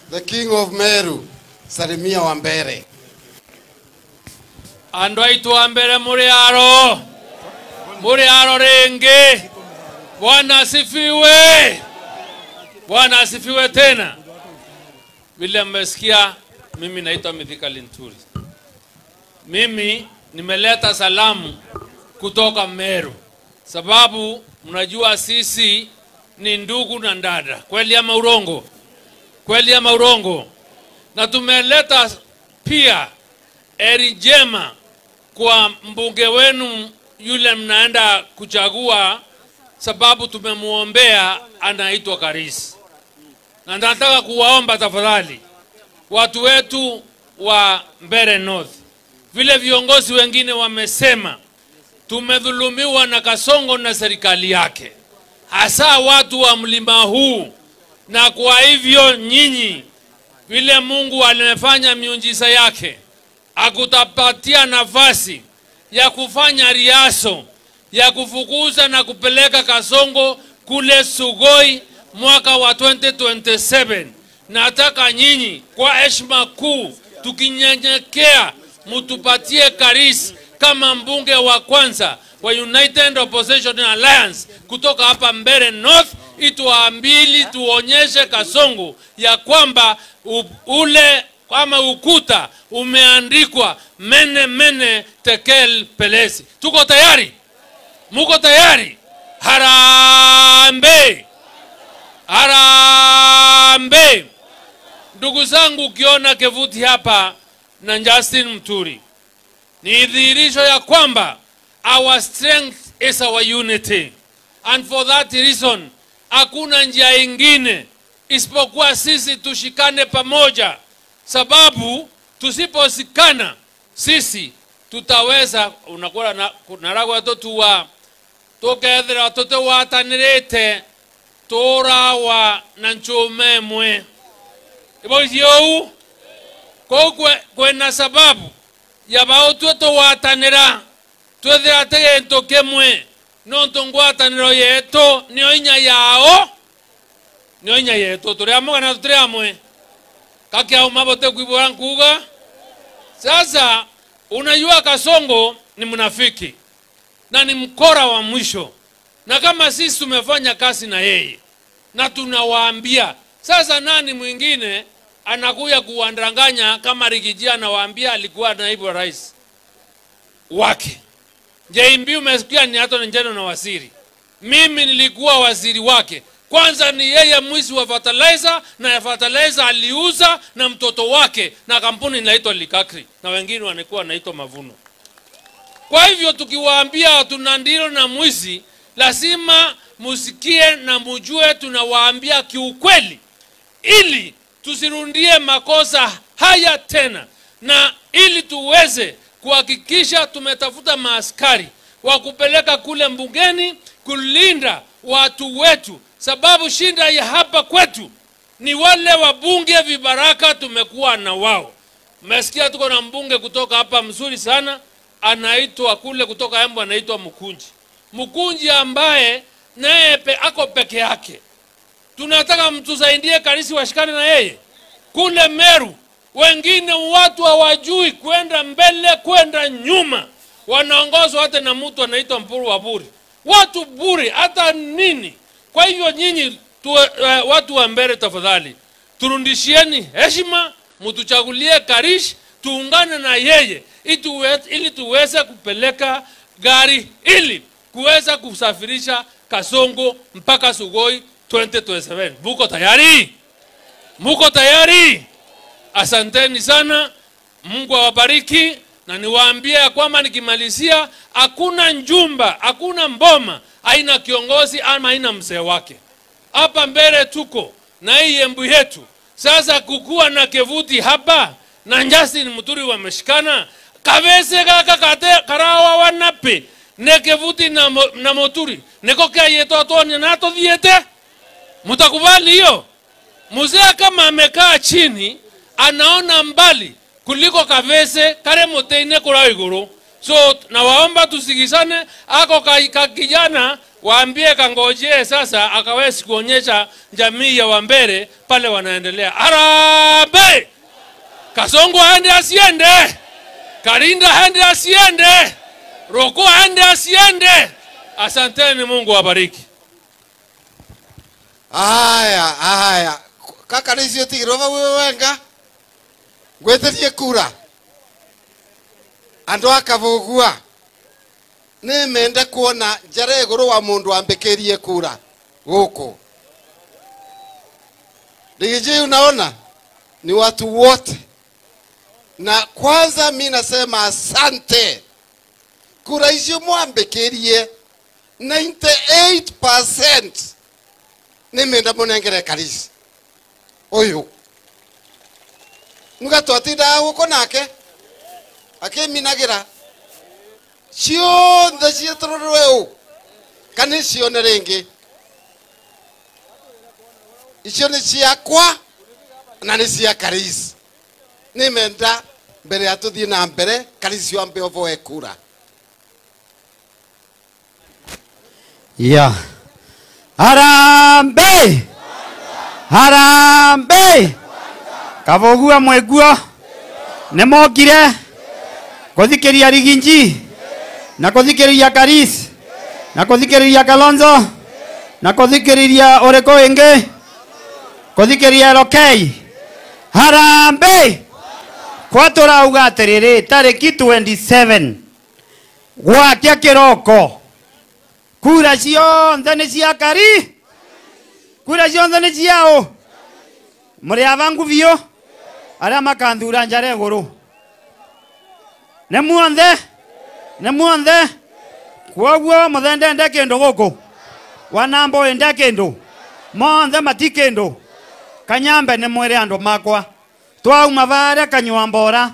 the King of Meru, Salimia Wambere. Andwaitu Wambere Muriaro renge. Bwana asifiwe. Bwana asifiwe tena. Vile mmesikia, mimi naitwa Mithika Linturi. Mimi nimeleta salamu kutoka Meru. Sababu mnajua sisi ni ndugu na dada. Kweli ama urongo? Kweli ama urongo? Na tumeleta pia heri njema kwa mbunge wenu yule mnaenda kuchagua, sababu tumemuombea anaitwa Karis. Na nataka kuwaomba tafadhali watu wetu wa Mbeere North, vile viongozi wengine wamesema, tumedhulumiwa na Kasongo na serikali yake, hasa watu wa mlima huu. Na kwa hivyo nyinyi, vile Mungu alimefanya miujiza yake, akutapatia nafasi ya kufanya riaso ya kufukuza na kupeleka Kasongo kule Sugoi mwaka wa 2027. Nataka nyinyi kwa heshima kuu, tukinyenyekea, mutupatie Karis kama mbunge wa kwanza wa United Opposition Alliance kutoka hapa Mbeere North, ituambili tuonyeshe Kasongo ya kwamba ule kama ukuta umeandikwa mene mene tekel pelesi. Tuko tayari? Muko tayari? Harambe! Harambe! Ndugu zangu, ukiona Kevuti hapa na Justin Muturi, ni dhihirisho ya kwamba our strength is our unity. And for that reason, hakuna njia ingine isipokuwa sisi tushikane pamoja. Sababu tusiposikana sisi tutaweza unakuwa na ragu watoto wa tokethera watoto watanirete torawa na nchomemwe iboyo kwena sababu ya baoto watanira twethera tegento kemwe no ntongwataniro yeto nioinya yao nioinya yeto turiamoga na turiamwe kakia umabote kuibora nkuga. Sasa unajua Kasongo ni mnafiki na ni mkora wa mwisho, na kama sisi tumefanya kazi na yeye na tunawaambia, sasa nani mwingine anakuja kuandanganya kama Rigijia anawaambia alikuwa naibu rais wake? JMB umesikia ni hata njeno na waziri. Mimi nilikuwa waziri wake. Kwanza ni yeye mwizi wa fertilizer, na ya fertilizer aliuza na mtoto wake na kampuni inaitwa Likakri na wengine wanakuwa naitwa Mavuno. Kwa hivyo tukiwaambia tunandilo na mwizi, lazima musikie na mujue tunawaambia kiukweli, ili tusirundie makosa haya tena, na ili tuweze kuhakikisha tumetafuta maaskari wa kupeleka kule mbungeni kulinda watu wetu. Sababu shinda ya hapa kwetu ni wale wabunge vibaraka tumekuwa na wao. Mmesikia tuko na mbunge kutoka hapa mzuri sana, anaitwa kule kutoka Embu, anaitwa Mukunji ambaye naye ako peke yake. Tunataka mtusaidie Karisi washikane na yeye. Kule Meru wengine watu hawajui kwenda mbele kwenda nyuma, wanaongozwa hata na mtu anaitwa Mpuru wa Buri. Watu buri hata nini? Kwa hivyo nyinyi watu wa Mbeere, tafadhali turundishieni heshima, mtuchagulie Karish, tuungane na yeye ili tuweze kupeleka gari ili kuweza kusafirisha Kasongo mpaka Sugoi 2027. Muko tayari? Muko tayari? Asanteni sana. Mungu awabariki, na niwaambie kwamba nikimalizia, hakuna njumba, hakuna mboma haina kiongozi ama haina mzee wake. Hapa Mbeere tuko na hii Embu yetu. Sasa kukua na Kevuti hapa na Justin Muturi wameshikana, Kavese kaka kate karawa wanape ne Kevuti na Muturi neko kia yeto atoni na ato viete. Mutakubali hiyo? Mzee kama amekaa chini anaona mbali kuliko Kavese kare moteine kura iguru. So nawaomba tusikizane. Ako kijana waambie kangojee sasa akawezi kuonyesha jamii ya Wambere pale wanaendelea. Harambee! Kasongo aende asiende, Karinda aende asiende, Roko aende asiende. Asanteni, Mungu awabariki. Aya kaka nisio tigirova wenga gweterie kura andu akavugua ni mende kuona njara iguru wa mundu ambekerie kura guku. Digiji, unaona ni watu wote, na kwanza mimi nasema asante. Kura hizo mwambekerie 98% ni menda munengere Karisi uyu nuga twatinda guko nake akiminagira cionthe cietororwe kana cione ringi icio ni ciakwa na ni cia Karisi. Ni menda mbere ya tuthie na mbere Karisi wambe ovoe kura. Ya Harambee! Harambee! Kavogua mwegua nemokire kuthikiria Riginji na kuthikiria Karisi na kuthikiria Kalonzo na kuthikiria Oreko ingi kuthikiria Lokei. Harambee! Kwa turauga atiriri tariki 27 gwakia kiroko kura cionthe ni cia Kari, kura cionthe ni ciao. Muri avangu vio aria makanthura njara iguru ne muonthe kwoguo muthende nde kindu guku wanambo ende kindu monthe mati kindu. Kanyambe ne mwire andu makwa twauma varia kanywa mbora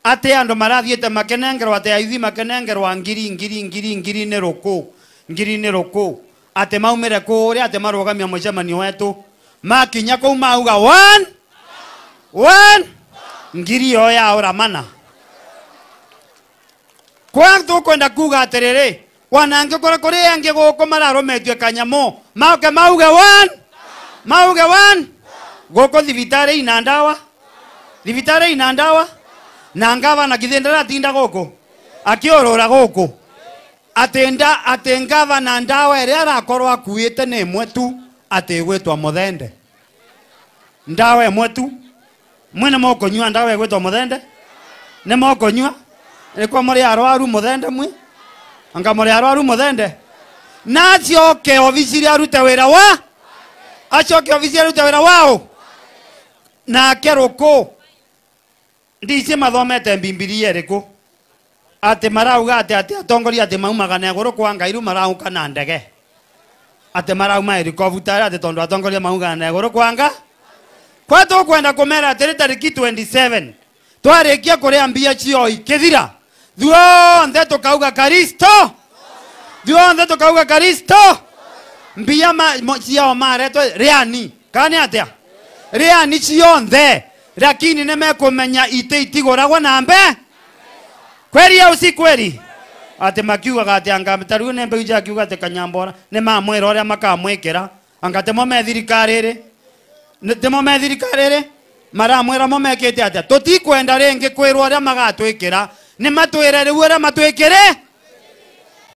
ate andu marathiete makenengerwa ate aithi makenengerwa ngiri ne ruku ngiri ni ruku ate maumire kuria ate marugamia mucemanio wetu makinya kuu mauga one ngiri yo ya uramana. Kwa tukwenda kuga atiriri wanange kuri ange guku mararometwe kanyamo mauke mauga one guku thibitari ina ndawa na ngava na kithindara tinda guku akiorora guku atengava na ndawa iria arakorwo akuite ni imwe tu atigwitwa Muthende. Ndawa imwe tu mwene mokonyua ndawa igwitwa Muthende ni mokonyua ni kwa muri arwaru Muthende mwe anga muri arwaru Muthende na acioke ofisiri arute wira wa acoke ofisiri arute wira wao na keruko ndici mathomete Bibilia iriku ati marauga ati atongoria ati maumaga na iguru kwa Ngairu marauka na ndege ati marauma helicopter ati tondu atongoria mauga na iguru kwanga kwa tukwenda kumera ati tariki 27 twarikia kuria mbia cio ikithira thuonthe tukauga Karisto mbia cio maretwe riani kani atia riani cionthe lakini nimekumenya itiguragwa na mbe kweri au si kweri ati makiuga ati anga mtaru ne mbe uja kiuga ati Kanyambora ne mamwira oria makamwikira anga temo methirikariri maramwira momekete ati tutikwenda ringi kwirwa oria magatwikira ni matwire riu oria matwikire